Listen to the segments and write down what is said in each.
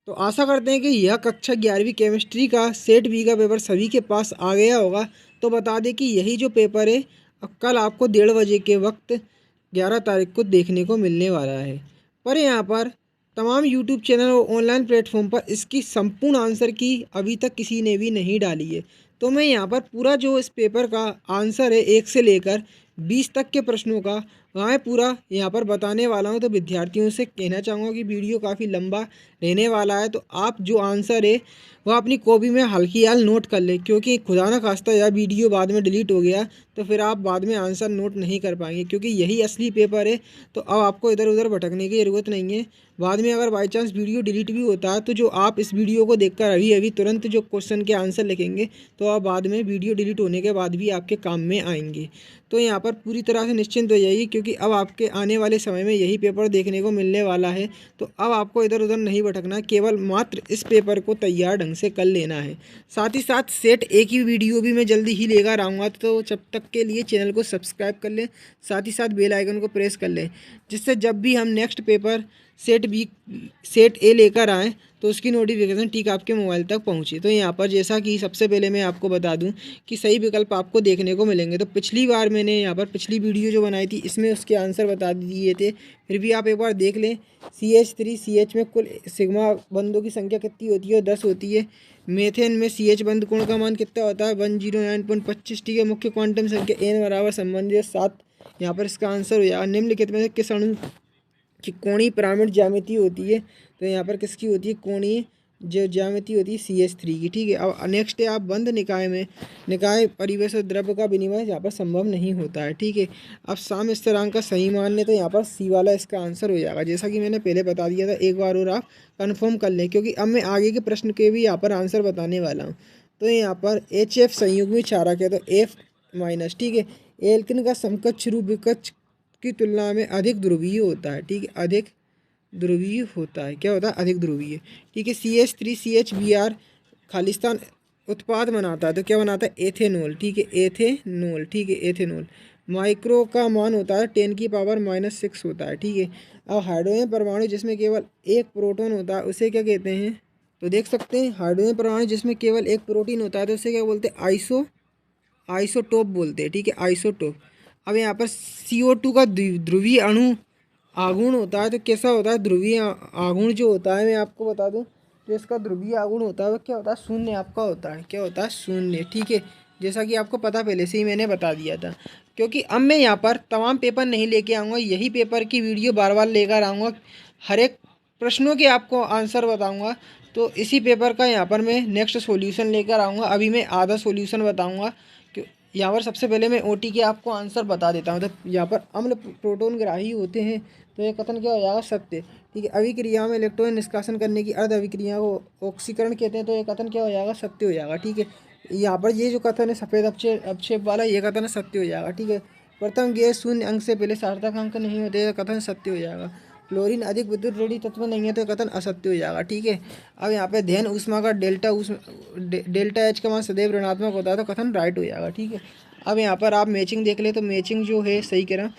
तो आशा करते हैं कि यह कक्षा 11वीं केमिस्ट्री का सेट बी का पेपर सभी के पास आ गया होगा। तो बता दें कि यही जो पेपर है कल आपको 1:30 बजे के वक्त 11 तारीख को देखने को मिलने वाला है। पर यहाँ पर तमाम यूट्यूब चैनल और ऑनलाइन प्लेटफॉर्म पर इसकी संपूर्ण आंसर की अभी तक किसी ने भी नहीं डाली है। तो मैं यहाँ पर पूरा जो इस पेपर का आंसर है 1 से लेकर 20 तक के प्रश्नों का मैं पूरा यहाँ पर बताने वाला हूँ। तो विद्यार्थियों से कहना चाहूँगा कि वीडियो काफ़ी लंबा रहने वाला है, तो आप जो आंसर है वह अपनी कॉपी में हल्की हाल नोट कर लें, क्योंकि खुदा ना खास्ता यह वीडियो बाद में डिलीट हो गया तो फिर आप बाद में आंसर नोट नहीं कर पाएंगे, क्योंकि यही असली पेपर है। तो अब आपको इधर उधर भटकने की ज़रूरत नहीं है। बाद में अगर बाई चांस वीडियो डिलीट भी होता है तो जो आप इस वीडियो को देखकर अभी अभी तुरंत जो क्वेश्चन के आंसर लिखेंगे तो आप बाद में वीडियो डिलीट होने के बाद भी आपके काम में आएंगे। तो यहाँ पर पूरी तरह से निश्चिंत हो जाइए, क्योंकि अब आपके आने वाले समय में यही पेपर देखने को मिलने वाला है। तो अब आपको इधर उधर नहीं भटकना, केवल मात्र इस पेपर को तैयार ढंग से कर लेना है। साथ ही साथ सेट एक ही वीडियो भी मैं जल्दी ही लेकर आऊँगा, तो जब तक के लिए चैनल को सब्सक्राइब कर लें, साथ ही साथ बेल आइकन को प्रेस कर लें, जिससे जब भी हम next paper set B set A लेकर आएँ तो उसकी नोटिफिकेशन ठीक आपके मोबाइल तक पहुँचे। तो यहाँ पर जैसा कि सबसे पहले मैं आपको बता दूं कि सही विकल्प आपको देखने को मिलेंगे। तो पिछली बार मैंने यहाँ पर पिछली वीडियो जो बनाई थी इसमें उसके आंसर बता दिए थे, फिर भी आप एक बार देख लें। CH3CH में कुल सिग्मा बंदों की संख्या कितनी होती है? 10 होती है। मेथेन में CH बंद कोण का मान कितना होता है? 109.25। ठीक है। मुख्य क्वांटम संख्या n बराबर संबंधित 7। यहाँ पर इसका आंसर हो जाएगा। निम्नलिखित में से किस अणु कि कोणीय पिरामिड ज्यामिति होती है? तो यहाँ पर किसकी होती है? कोणीय जो ज्यामिति होती है CH3 की। ठीक है। अब नेक्स्ट है, आप बंद निकाय में निकाय परिवेश और द्रव्य का विनिमय यहाँ पर संभव नहीं होता है। ठीक है। अब साम्य स्थिरांक का सही मान लें तो यहाँ पर सी वाला इसका आंसर हो जाएगा, जैसा कि मैंने पहले बता दिया था। एक बार और आप कन्फर्म कर लें, क्योंकि अब मैं आगे के प्रश्न के भी यहाँ पर आंसर बताने वाला हूँ। तो यहाँ पर HF संयुग्मी क्षारक है तो F-। ठीक है। एल्किन का समकक्ष रूप विकक्ष की तुलना में अधिक ध्रुवीय होता है। ठीक है। अधिक ध्रुवीय होता है। क्या होता है? अधिक ध्रुवीय। ठीक है। CH3CHBr खालिस्तान उत्पाद बनाता है तो क्या बनाता है? एथेनॉल। ठीक है। एथेनॉल। ठीक है। एथेनॉल। माइक्रो का मान होता है 10⁻⁻6 होता है। ठीक है। अब हाइड्रोजन परमाणु जिसमें केवल एक प्रोटॉन होता है उसे क्या कहते हैं? तो देख सकते हैं, हाइड्रोजन परमाणु जिसमें केवल एक प्रोटीन होता है तो उसे क्या बोलते हैं? आइसोटोप बोलते हैं। ठीक है। आइसोटोप। अब यहाँ पर CO2 का ध्रुवीय अणु आघूर्ण होता है तो कैसा होता है? ध्रुवीय आघूर्ण जो होता है मैं आपको बता दूं, जो इसका ध्रुवीय आघूर्ण होता है वो क्या होता है? शून्य आपका होता है। क्या होता है? शून्य। ठीक है। जैसा कि आपको पता पहले से ही मैंने बता दिया था। क्योंकि अब मैं यहाँ पर तमाम पेपर नहीं लेके आऊँगा, यही पेपर की वीडियो बार बार लेकर आऊँगा, हर एक प्रश्नों के आपको आंसर बताऊँगा। तो इसी पेपर का यहाँ पर मैं नेक्स्ट सॉल्यूशन लेकर आऊँगा। अभी मैं आधा सॉल्यूशन बताऊँगा। यहाँ पर सबसे पहले मैं OT के आपको आंसर बता देता हूँ। तो यहाँ पर अम्ल प्रोटोन ग्राही होते हैं तो यह कथन क्या हो जाएगा? सत्य। ठीक है। अभिक्रिया में इलेक्ट्रॉन निष्कासन करने की अर्ध अभिक्रिया को ऑक्सीकरण कहते हैं तो यह कथन क्या हो जाएगा? सत्य हो जाएगा। ठीक है। यहाँ पर ये जो कथन है सफ़ेद अवक्षेप वाला, ये कथन सत्य हो जाएगा। ठीक है। प्रथम गैस शून्य अंक से पहले सार्थक अंक नहीं होते, यह कथन सत्य हो जाएगा। क्लोरीन अधिक विद्युत रेडी तत्व नहीं है तो कथन असत्य हो जाएगा। ठीक है। अब यहाँ पे ध्यान ऊष्मा का डेल्टा H का मान सदैव ऋणात्मक होता है तो कथन राइट हो जाएगा। ठीक है। अब यहाँ पर आप मैचिंग देख ले तो मैचिंग जो है सही कह रहा हूँ।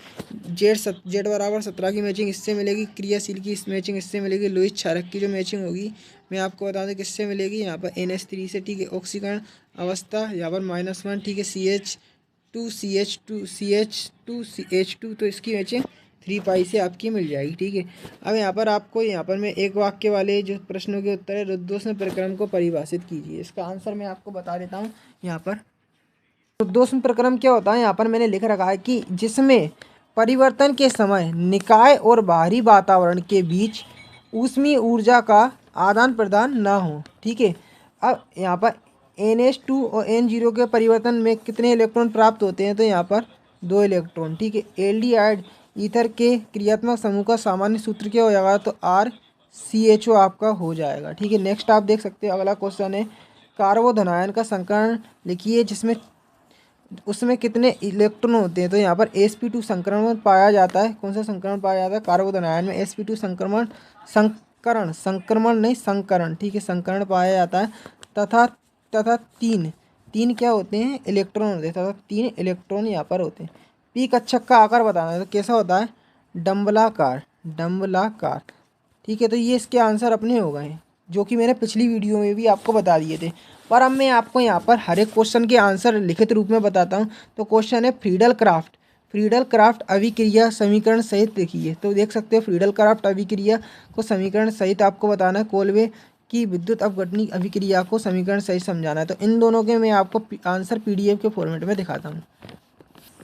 जेड बराबर 17 की मैचिंग इससे मिलेगी, क्रियाशील की इस मैचिंग इससे मिलेगी, लोहित क्षारक की जो मैचिंग होगी मैं आपको बता दूँ किससे मिलेगी? यहाँ पर NH3 से। ठीक है। ऑक्सीकरण अवस्था यहाँ पर -1। ठीक है। CH2 तो इसकी मैचिंग 3 पाई से आपकी मिल जाएगी। ठीक है। अब यहाँ पर आपको यहाँ पर मैं एक वाक्य वाले जो प्रश्नों के उत्तर है, रुद्धोष्म प्रक्रम को परिभाषित कीजिए। इसका आंसर मैं आपको बता देता हूँ। यहाँ पर रुद्धोष्म प्रक्रम क्या होता है? यहाँ पर मैंने लिख रखा है कि जिसमें परिवर्तन के समय निकाय और बाहरी वातावरण के बीच ऊष्मीय ऊर्जा का आदान प्रदान न हो। ठीक है। अब यहाँ पर NH2 और N0 के परिवर्तन में कितने इलेक्ट्रॉन प्राप्त होते हैं? तो यहाँ पर 2 इलेक्ट्रॉन। ठीक है। एल्डिहाइड ईथर के क्रियात्मक समूह का सामान्य सूत्र क्या हो जाएगा? तो RCHO आपका हो जाएगा। ठीक है। नेक्स्ट आप देख सकते हैं, अगला क्वेश्चन है कार्बोधनायन का संकरण लिखिए जिसमें उसमें कितने इलेक्ट्रॉन होते हैं? तो यहाँ पर sp2 संक्रमण पाया जाता है। कौन सा संक्रमण पाया जाता है? कार्बोधनायन में sp2 संक्रमण नहीं संकरण। ठीक है। संकरण पाया जाता है तथा तीन क्या होते हैं? इलेक्ट्रॉन होते हैं तथा 3 इलेक्ट्रॉन यहाँ पर होते हैं। पी कक्षक का आकार बताना है तो कैसा होता है? डम्बलाकार। ठीक है। तो ये इसके आंसर अपने हो गए हैं। जो कि मैंने पिछली वीडियो में भी आपको बता दिए थे। पर अब मैं आपको यहाँ पर हर एक क्वेश्चन के आंसर लिखित रूप में बताता हूँ। तो क्वेश्चन है फ्रीडल क्राफ्ट। फ्रीडल क्राफ्ट अभिक्रिया समीकरण सहित लिखिए। तो देख सकते हो फ्रीडल क्राफ्ट अभिक्रिया को समीकरण सहित आपको बताना है। कोलवे की विद्युत अपघटनी अभिक्रिया को समीकरण सहित समझाना है। तो इन दोनों के मैं आपको आंसर PDF के फॉर्मेट में दिखाता हूँ।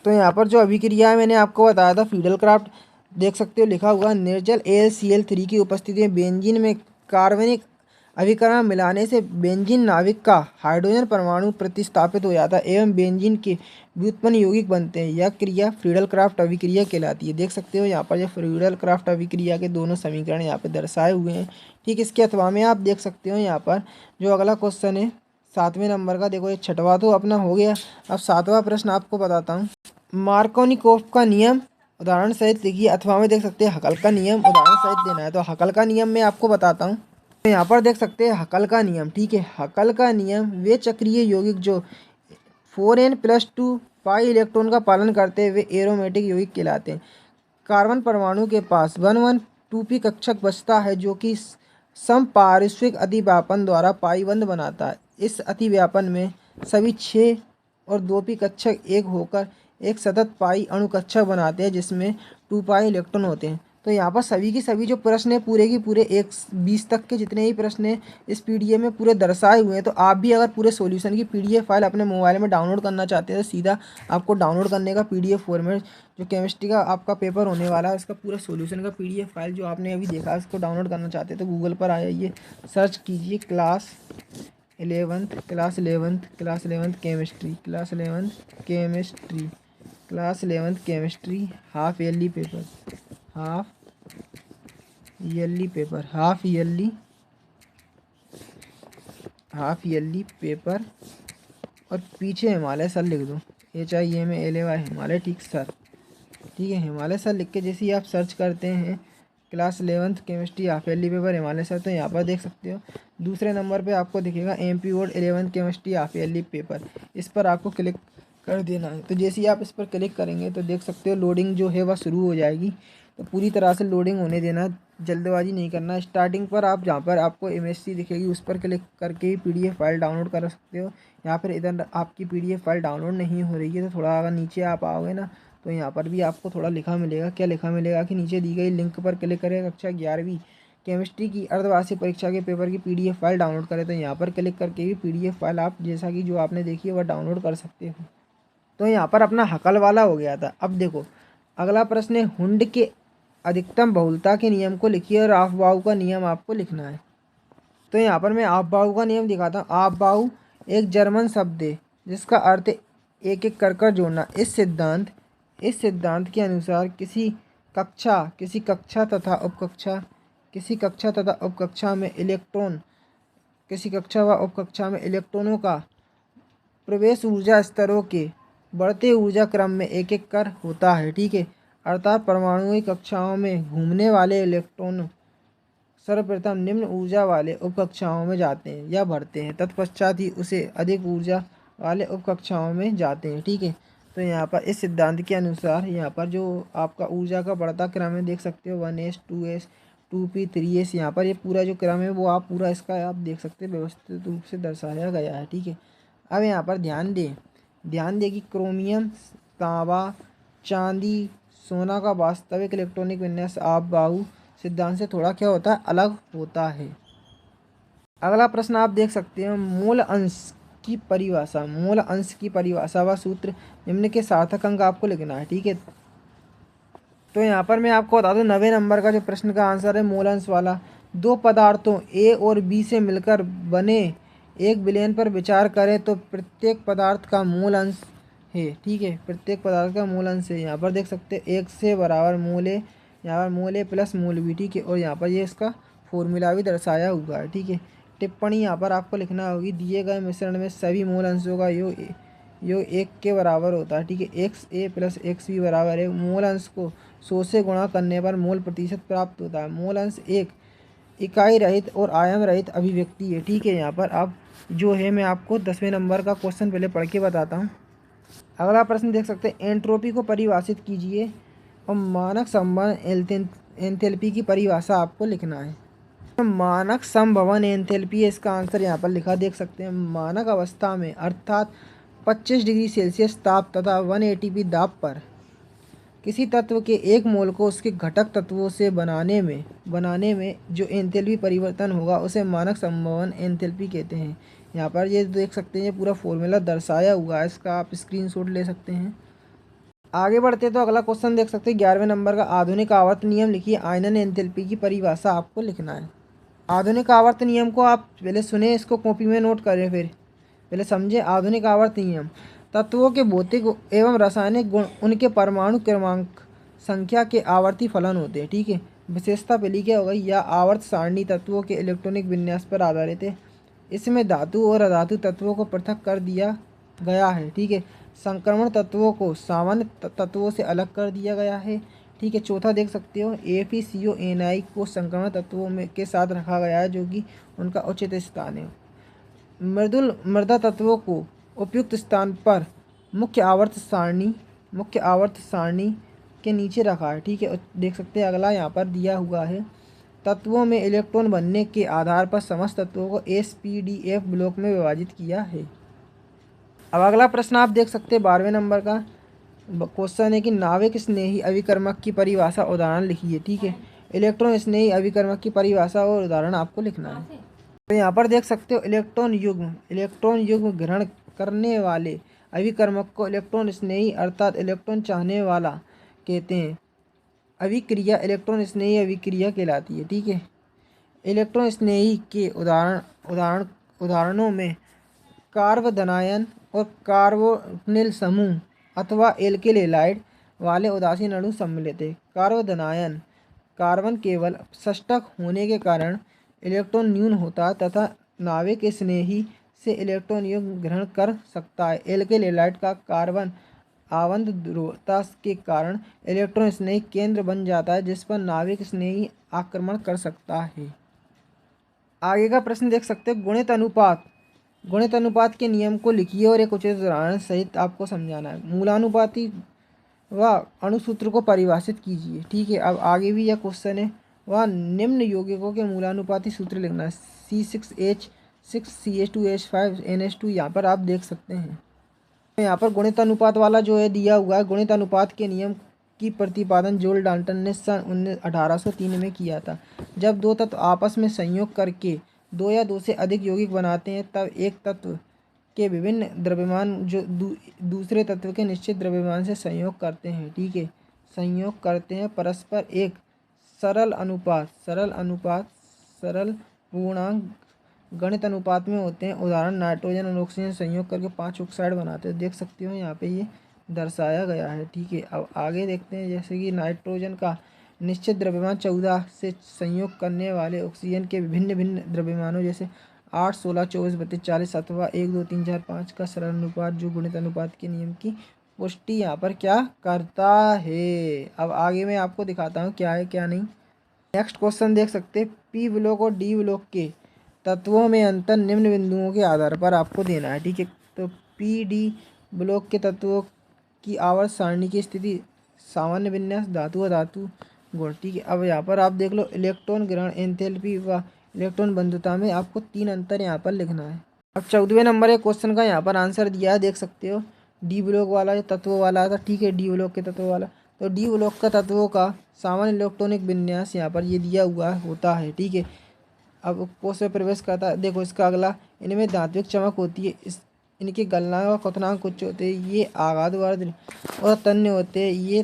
तो यहाँ पर जो अभिक्रिया है मैंने आपको बताया था फ्रीडल क्राफ्ट, देख सकते हो लिखा हुआ निर्जल AlCl3 की उपस्थिति में बेंजीन में कार्बनिक अभिकरण मिलाने से बेंजीन नाभिक का हाइड्रोजन परमाणु प्रतिस्थापित हो जाता है एवं बेंजीन के व्युत्पन्न यौगिक बनते हैं। यह क्रिया फ्रीडल क्राफ्ट अभिक्रिया कहलाती है। देख सकते हो यहाँ पर जो फ्रीडल क्राफ्ट अभिक्रिया के दोनों समीकरण यहाँ पे दर्शाए हुए हैं। ठीक, इसके अथवा में आप देख सकते हो यहाँ पर जो अगला क्वेश्चन है 7वें नंबर का। देखो ये छठवां तो अपना हो गया। अब 7वां प्रश्न आपको बताता हूँ। मार्कोनिकोफ का नियम उदाहरण सहित लिखिए। अथवा में देख सकते हैं हकल का नियम उदाहरण सहित देना है। तो हकल का नियम मैं आपको बताता हूँ। तो यहाँ पर देख सकते हैं हकल का नियम। ठीक है, हकल का नियम वे चक्रीय यौगिक जो 4n+2 पाई इलेक्ट्रॉन का पालन करते हैं वे एरोमेटिक यौगिक कहलाते हैं। कार्बन परमाणु के पास 112p कक्षक बचता है जो कि समपार्श्विक अतिव्यापन द्वारा पाई बंध बनाता है। इस अतिव्यापन में सभी 6 और 2p कक्षक एक होकर एक सतत पाई अणुकक्षक बनाते हैं जिसमें 2 पाई इलेक्ट्रॉन होते हैं। तो यहाँ पर सभी की सभी जो प्रश्न है पूरे की पूरे 1-20 तक के जितने ही प्रश्न हैं इस PDF में पूरे दर्शाए हुए हैं। तो आप भी अगर पूरे सॉल्यूशन की PDF फाइल अपने मोबाइल में डाउनलोड करना चाहते हैं तो सीधा आपको डाउनलोड करने का PDF फॉर्मेट जो केमिस्ट्री का आपका पेपर होने वाला है उसका पूरा सॉल्यूशन का PDF फाइल जो आपने अभी देखा उसको डाउनलोड करना चाहते हैं तो गूगल पर आ जाइए, सर्च कीजिए class 11th chemistry half yearly paper और पीछे हिमालय सर लिख दो, HIMALY हिमालय। ठीक सर, ठीक है हिमालय सर लिख के जैसे ही आप सर्च करते हैं class 11th chemistry half yearly paper Himalaya sir, तो यहाँ पर देख सकते हो दूसरे नंबर पे आपको दिखेगा MP board 11th chemistry half yearly paper. इस पर आपको क्लिक कर देना है। तो जैसे ही आप इस पर क्लिक करेंगे तो देख सकते हो लोडिंग जो है वह शुरू हो जाएगी। तो पूरी तरह से लोडिंग होने देना, जल्दबाजी नहीं करना। स्टार्टिंग पर आप जहाँ पर आपको MSc दिखेगी उस पर क्लिक करके ही PDF फाइल डाउनलोड कर सकते हो। यहाँ पर इधर आपकी PDF फाइल डाउनलोड नहीं हो रही है तो थोड़ा अगर नीचे आप आओगे ना तो यहाँ पर भी आपको थोड़ा लिखा मिलेगा। क्या लिखा मिलेगा कि नीचे दी गई लिंक पर क्लिक करें, कक्षा 11वीं केमिस्ट्री की अर्धवार्षिक परीक्षा के पेपर की PDF फाइल डाउनलोड करें। तो यहाँ पर क्लिक करके भी PDF फाइल आप जैसा कि जो आपने देखी है वह डाउनलोड कर सकते हो। तो यहाँ पर अपना हकल वाला हो गया था। अब देखो अगला प्रश्न है हुंड के अधिकतम बहुलता के नियम को लिखिए और ऑफ-बाउ का नियम आपको लिखना है। तो यहाँ पर मैं ऑफ-बाउ का नियम दिखाता हूँ। ऑफ-बाउ एक जर्मन शब्द है जिसका अर्थ है एक एक कर जोड़ना। इस सिद्धांत के अनुसार किसी कक्षा तथा उपकक्षा में इलेक्ट्रॉनों का प्रवेश ऊर्जा स्तरों के बढ़ते ऊर्जा क्रम में एक एक कर होता है। ठीक है, अर्थात परमाणुई कक्षाओं में घूमने वाले इलेक्ट्रॉन सर्वप्रथम निम्न ऊर्जा वाले उपकक्षाओं में जाते हैं या बढ़ते हैं, तत्पश्चात ही उसे अधिक ऊर्जा वाले उपकक्षाओं में जाते हैं। ठीक है, तो यहाँ पर इस सिद्धांत के अनुसार यहाँ पर जो आपका ऊर्जा का बढ़ता क्रम है देख सकते हो 1s 2s 2p 3s। यहाँ पर ये पूरा जो क्रम है वो आप पूरा इसका आप देख सकते हो व्यवस्थित रूप से दर्शाया गया है। ठीक है, अब यहाँ पर ध्यान दें कि क्रोमियम, तांबा, चांदी, सोना का वास्तविक इलेक्ट्रॉनिक विन्यास ऑफ-बाउ सिद्धांत से थोड़ा क्या होता है, अलग होता है। अगला प्रश्न आप देख सकते हैं मूल अंश की परिभाषा व सूत्र निम्न के सार्थक अंक आपको लिखना है। ठीक है, तो यहाँ पर मैं आपको बता दूं 90 नंबर का जो प्रश्न का आंसर है मूल अंश वाला। दो पदार्थों A और B से मिलकर बने एक विलयन पर विचार करें तो प्रत्येक पदार्थ का मूल अंश है। ठीक है, प्रत्येक पदार्थ का मूल अंश है। यहाँ पर देख सकते हैं 1 से बराबर मूल A, यहाँ पर मूल A प्लस मूल B। ठीक है, और यहाँ पर ये इसका फॉर्मूला भी दर्शाया हुआ है। ठीक है, टिप्पणी यहाँ पर आपको लिखना होगी दिए गए मिश्रण में सभी मूल अंशों का योग 1 के बराबर होता है। ठीक है, XA प्लस XB बराबर है। मूल अंश को 100 से गुणा करने पर मूल प्रतिशत प्राप्त होता है। मूल अंश एक इकाई रहित और आयाम रहित अभिव्यक्ति है। ठीक है, यहाँ पर अब जो है मैं आपको 10वें नंबर का क्वेश्चन पहले पढ़ के बताता हूँ। अगला प्रश्न देख सकते हैं एंट्रोपी को परिभाषित कीजिए और मानक संबंध एंथैल्पी की परिभाषा आपको लिखना है। मानक समभवन एंथैल्पी है इसका आंसर यहाँ पर लिखा देख सकते हैं। मानक अवस्था में अर्थात 25 डिग्री सेल्सियस ताप तथा 1 एटीपी दाब पर किसी तत्व के एक मोल को उसके घटक तत्वों से बनाने में जो एंथैल्पी परिवर्तन होगा उसे मानक समभवन एंथैल्पी कहते हैं। यहाँ पर ये देख सकते हैं, ये पूरा फॉर्मूला दर्शाया हुआ है, इसका आप स्क्रीनशॉट ले सकते हैं। आगे बढ़ते तो अगला क्वेश्चन देख सकते हैं 11वें नंबर का। आधुनिक आवर्त नियम लिखिए। आयनन एंथैल्पी की परिभाषा आपको लिखना है। आधुनिक आवर्त नियम को आप पहले सुने, इसको कॉपी में नोट करें, फिर पहले समझे। आधुनिक आवर्त नियम तत्वों के भौतिक एवं रासायनिक गुण उनके परमाणु क्रमांक संख्या के आवर्ती फलन होते हैं। ठीक है। विशेषता पहली क्या हो गई, या आवर्त सारणी तत्वों के इलेक्ट्रॉनिक विन्यास पर आधारित है। इसमें धातु और अधातु तत्वों को पृथक कर दिया गया है। ठीक है। संक्रमण तत्वों को सामान्य तत्वों से अलग कर दिया गया है। ठीक है। चौथा देख सकते हो, FeCO को संक्रमण तत्वों में के साथ रखा गया है जो कि उनका उचित स्थान है। मृदा तत्वों को उपयुक्त स्थान पर मुख्य आवर्त सारणी के नीचे रखा है। ठीक है। देख सकते हैं अगला यहाँ पर दिया हुआ है, तत्वों में इलेक्ट्रॉन बनने के आधार पर समस्त तत्वों को SPDF ब्लॉक में विभाजित किया है। अब अगला प्रश्न आप देख सकते हैं 12वें नंबर का क्वेश्चन है कि नाविक स्नेही अभिकर्मक की परिभाषा उदाहरण लिखिए। ठीक है। इलेक्ट्रॉन स्नेही अभिकर्मक की परिभाषा और उदाहरण आपको लिखना है। तो यहाँ पर देख सकते हो इलेक्ट्रॉन युग्म ग्रहण करने वाले अभिकर्मक को इलेक्ट्रॉन स्नेही अर्थात इलेक्ट्रॉन चाहने वाला कहते हैं। अभिक्रिया इलेक्ट्रॉन स्नेही अभिक्रिया कहलाती है। ठीक है। इलेक्ट्रॉन स्नेही के उदाहरणों में कार्बोधनायन और कार्बोनिल समूह अथवा एल्किल हैलाइड वाले उदासीन अणु सम्मिलित है। कार्बोधनायन कार्बन केवल षष्ठक होने के कारण इलेक्ट्रॉन न्यून होता है तथा नाविक स्नेही से इलेक्ट्रॉन युग्म ग्रहण कर सकता है। एल्किल हैलाइड का कार्बन आवंत ध्रुवता के कारण इलेक्ट्रॉन स्नेही केंद्र बन जाता है जिस पर नाविक स्नेही आक्रमण कर सकता है। आगे का प्रश्न देख सकते हैं, गुणित अनुपात के नियम को लिखिए और एक उचित उदाहरण सहित आपको समझाना है। मूलानुपाती व अणुसूत्र को परिभाषित कीजिए। ठीक है। अब आगे भी यह क्वेश्चन है, वह निम्न यौगिकों के मूलानुपाती सूत्र लिखना है। C6H6CH2H5NH2 यहाँ पर आप देख सकते हैं। यहाँ पर गुणित अनुपात वाला जो है दिया हुआ है। गुणित अनुपात के नियम की प्रतिपादन जोल डाल्टन ने सन 1803 में किया था। जब दो तत्व आपस में संयोग करके दो या दो से अधिक यौगिक बनाते हैं तब एक तत्व के विभिन्न द्रव्यमान जो दूसरे तत्व के निश्चित द्रव्यमान से संयोग करते हैं। ठीक है। संयोग करते हैं परस्पर एक सरल पूर्णांक गणित अनुपात में होते हैं। उदाहरण, नाइट्रोजन और ऑक्सीजन संयोग करके 5 ऑक्साइड बनाते हैं। देख सकते हो यहाँ पे ये दर्शाया गया है। ठीक है। अब आगे देखते हैं, जैसे कि नाइट्रोजन का निश्चित द्रव्यमान 14 से संयोग करने वाले ऑक्सीजन के भिन्न द्रव्यमानों जैसे 8, 16, 24, 32, 40 अथवा 1, 2, 3, 4, 5 का सरल अनुपात जो गुणित अनुपात के नियम की पुष्टि यहाँ पर क्या करता है। अब आगे मैं आपको दिखाता हूँ क्या है क्या नहीं। नेक्स्ट क्वेश्चन देख सकते हैं, P ब्लॉक और D ब्लॉक के तत्वों में अंतर निम्न बिंदुओं के आधार पर आपको देना है। ठीक है। तो PD ब्लॉक के तत्वों की आवर्त सारणी की स्थिति, सामान्य विन्यास, धातु अधातु गुण। ठीक है। अब यहाँ पर आप देख लो, इलेक्ट्रॉन ग्रहण एंथैल्पी व इलेक्ट्रॉन बंधुता में आपको 3 अंतर यहाँ पर लिखना है। अब 14वें नंबर के क्वेश्चन का यहाँ पर आंसर दिया है, देख सकते हो। डी ब्लॉक वाला जो तत्वों वाला था। ठीक है। डी ब्लॉक के तत्वों वाला, तो डी ब्लॉक का तत्वों का सामान्य इलेक्ट्रॉनिक विन्यास यहाँ पर ये दिया हुआ होता है। ठीक है। अब कोष में प्रवेश करता है। देखो इसका अगला, इनमें धात्विक चमक होती है, इनके गलनांक और क्वथनांक उच्च होते हैं, ये आघातवर्ध और तन्य होते हैं, ये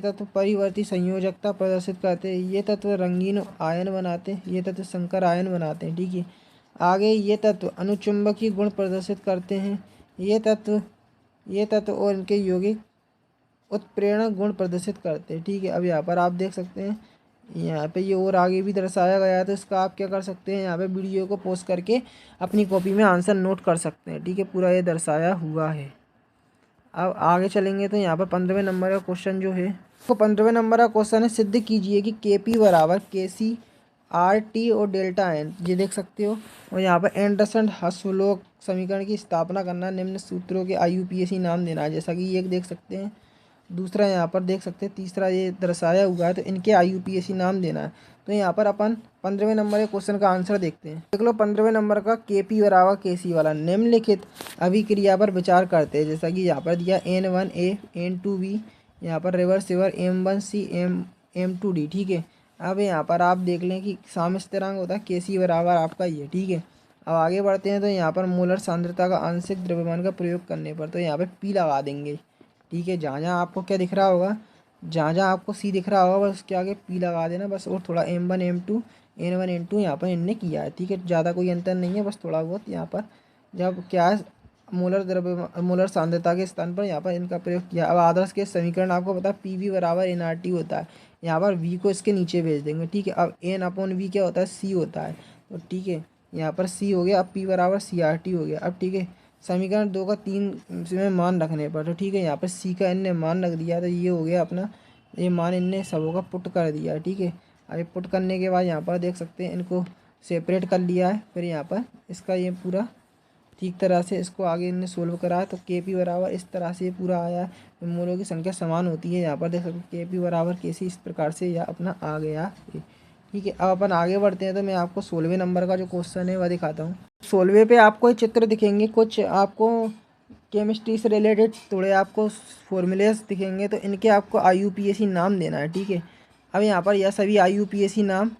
तत्व परिवर्ती संयोजकता प्रदर्शित करते हैं, ये तत्व रंगीन आयन बनाते हैं, ये तत्व संकर आयन बनाते हैं। ठीक है। आगे ये तत्व अनुचुंबकीय गुण प्रदर्शित करते हैं, ये तत्व और इनके यौगिक उत्प्रेरण गुण प्रदर्शित करते हैं। ठीक है। अब यहाँ पर आप देख सकते हैं, यहाँ पे ये और आगे भी दर्शाया गया है, तो इसका आप क्या कर सकते हैं, यहाँ पे वीडियो को पॉज करके अपनी कॉपी में आंसर नोट कर सकते हैं। ठीक है। पूरा ये दर्शाया हुआ है। अब आगे चलेंगे तो यहाँ पर 15वें नंबर का क्वेश्चन जो है, तो 15वें नंबर का क्वेश्चन है, सिद्ध कीजिए कि KP बराबर KC RT और डेल्टा N, ये देख सकते हो। और यहाँ पर एंडरसन हसलोक समीकरण की स्थापना करना, निम्न सूत्रों के IUPAC नाम देना है, जैसा कि ये देख सकते हैं। दूसरा यहाँ पर देख सकते हैं, तीसरा ये दर्शाया हुआ है, तो इनके IUPAC नाम देना है। तो यहाँ पर अपन 15वें नंबर के क्वेश्चन का आंसर देखते हैं। देख लो 15वें नंबर का KP बराबर KC वाला निम्नलिखित अभिक्रिया पर विचार करते हैं। जैसा कि यहाँ पर दिया N1A N2B, यहाँ पर रिवर्सिबल M1C M2D, ठीक है। अब यहाँ पर आप देख लें कि साम्य स्थिरांक होता है KC बराबर आपका ये, ठीक है। अब आगे बढ़ते हैं तो यहाँ पर मोलर सांद्रता का आंशिक द्रव्यमान का प्रयोग करने पर, तो यहाँ पे P लगा देंगे, ठीक है। जहाँ जहाँ आपको क्या दिख रहा होगा, जहाँ जहाँ आपको C दिख रहा होगा बस उसके आगे P लगा देना बस। और थोड़ा M1 M2 N1 N2 यहाँ पर इनने किया है, ठीक है। ज़्यादा कोई अंतर नहीं है, बस थोड़ा बहुत यहाँ पर जब क्या है मोलर सांद्रता के स्थान पर यहाँ पर इनका प्रयोग किया। अब आदर्श के समीकरण आपको पता है PV बराबर nRT होता है। यहाँ पर V को इसके नीचे भेज देंगे, ठीक है। अब N/V क्या होता है, C होता है, तो ठीक है यहाँ पर C हो गया। अब P बराबर CRT हो गया। अब ठीक है समीकरण 2 का 3 में मान रखने पर, तो ठीक है यहाँ पर C का इनने मान रख दिया, तो ये हो गया अपना, ये मान इनने सबों का पुट कर दिया, ठीक है। अभी पुट करने के बाद यहाँ पर देख सकते हैं इनको सेपरेट कर लिया है। फिर यहाँ पर इसका ये पूरा ठीक तरह से इसको आगे इनने सोल्व करा है, तो KP बराबर इस तरह से ये पूरा आया है। मोलों की संख्या समान होती है, यहाँ पर देख सकते हैं KP बराबर KC इस प्रकार से यह अपना आ गया, ठीक है। अब अपन आगे बढ़ते हैं तो मैं आपको 16वें नंबर का जो क्वेश्चन है वह दिखाता हूँ। 16वें पे आपको चित्र दिखेंगे, कुछ आपको केमिस्ट्री से रिलेटेड थोड़े आपको फॉर्मूलेस दिखेंगे, तो इनके आपको IUPAC नाम देना है, ठीक है। अब यहाँ पर यह सभी IUPAC नाम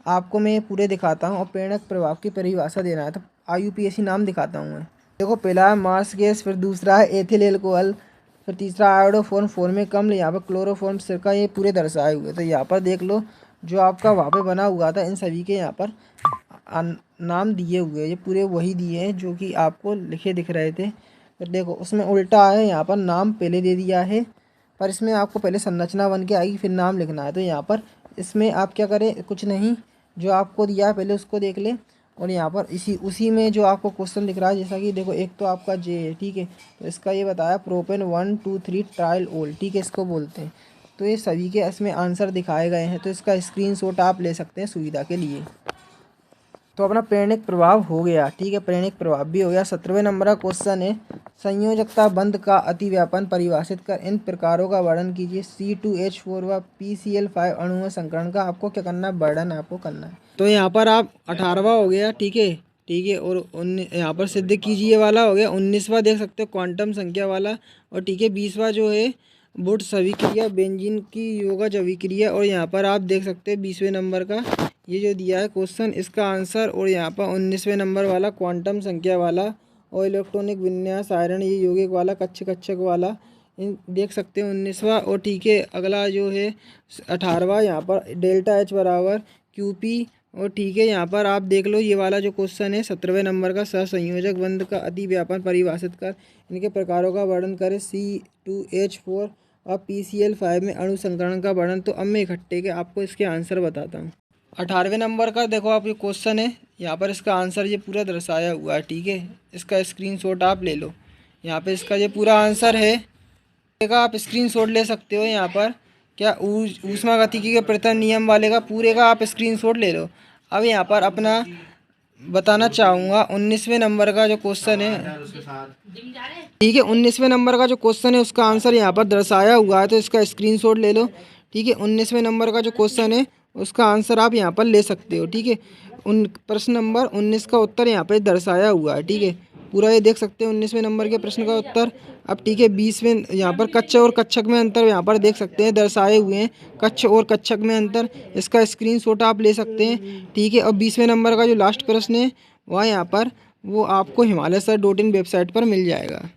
आपको मैं पूरे दिखाता हूँ और प्रेरक प्रभाव की परिभाषा देना है, तो IUPAC नाम दिखाता हूँ मैं। देखो पहला है मार्स गैस, फिर दूसरा है एथिल एल्कोहल, फिर तीसरा आयोडोफॉर्म फॉर्मिक अम्ल, यहाँ पर क्लोरोफॉर्म सिरका, ये पूरे दर्शाए हुए। तो यहाँ पर देख लो जो आपका वहाँ पे बना हुआ था इन सभी के यहाँ पर नाम दिए हुए, ये पूरे वही दिए हैं जो कि आपको लिखे दिख रहे थे। फिर देखो उसमें उल्टा है, यहाँ पर नाम पहले दे दिया है, पर इसमें आपको पहले संरचना बन के आएगी फिर नाम लिखना है। तो यहाँ पर इसमें आप क्या करें, कुछ नहीं, जो आपको दिया है पहले उसको देख लें, और यहाँ पर उसी में जो आपको क्वेश्चन दिख रहा है, जैसा कि देखो एक तो आपका J है, ठीक है। तो इसका ये बताया प्रोपेन 1 2 3 ट्रायल ओल, ठीक है, इसको बोलते हैं। तो ये सभी के इसमें आंसर दिखाए गए हैं, तो इसका स्क्रीनशॉट आप ले सकते हैं सुविधा के लिए। तो अपना प्रेरणिक प्रभाव हो गया, ठीक है, प्रेरणिक प्रभाव भी हो गया। 17वें नंबर का क्वेश्चन है संयोजकता बंध का अतिव्यापन परिभाषित कर इन प्रकारों का वर्णन कीजिए। C2H4 व PCl5 अणुओं संकरण का आपको क्या करना है, वर्णन आपको करना है। तो यहाँ पर आप 18वां हो गया, ठीक है, ठीक है। और यहाँ पर सिद्ध कीजिए वाला हो गया। 19वां देख सकते हो क्वांटम संख्या वाला, और ठीक है 20वां जो है वुड्स अभिक्रिया बेंजीन की योगज अभिक्रिया। और यहाँ पर आप देख सकते हैं 20वें नंबर का ये जो दिया है क्वेश्चन, इसका आंसर। और यहाँ पर 19वें नंबर वाला क्वांटम संख्या वाला और इलेक्ट्रॉनिक विन्यास आयरन ये यौगिक वाला कक्षक वाला इन देख सकते हैं 19वां। और ठीक है अगला जो है 18वां, यहाँ पर डेल्टा H बराबर QP। और ठीक है यहाँ पर आप देख लो ये वाला जो क्वेश्चन है 17वें नंबर का सहसंयोजक बंध का अतिव्यापन परिभाषित कर इनके प्रकारों का वर्णन करें। C2H4 और PCl5 में अणु संकरण का वर्णन। तो अब मैं इकट्ठे के आपको इसके आंसर बताता हूँ। 18वें नंबर का देखो आप ये क्वेश्चन है, यहाँ पर इसका आंसर ये पूरा दर्शाया हुआ है, ठीक है। इसका स्क्रीनशॉट आप ले लो, यहाँ पे इसका ये पूरा आंसर है, आप स्क्रीनशॉट ले सकते हो। यहाँ पर क्या ऊष्मागतिकी के प्रथम नियम वाले का पूरे का आप स्क्रीनशॉट ले लो। अब यहाँ पर अपना बताना चाहूँगा 19वें नंबर का जो क्वेश्चन है, ठीक है, 19वें नंबर का जो क्वेश्चन है उसका आंसर यहाँ पर दर्शाया हुआ है, तो इसका स्क्रीनशॉट ले लो, ठीक है। 19वें नंबर का जो क्वेश्चन है उसका आंसर आप यहाँ पर ले सकते हो, ठीक है। प्रश्न नंबर 19 का उत्तर यहाँ पर दर्शाया हुआ है, ठीक है, पूरा ये देख सकते हैं 19वें नंबर के प्रश्न का उत्तर। अब ठीक है 20वें यहाँ पर कक्ष और कक्षक में अंतर यहाँ पर देख सकते हैं दर्शाए हुए हैं, कक्ष और कक्षक में अंतर, इसका स्क्रीनशॉट आप ले सकते हैं, ठीक है। और 20वें नंबर का जो लास्ट प्रश्न है वह यहाँ पर वो आपको himalayasar.in वेबसाइट पर मिल जाएगा।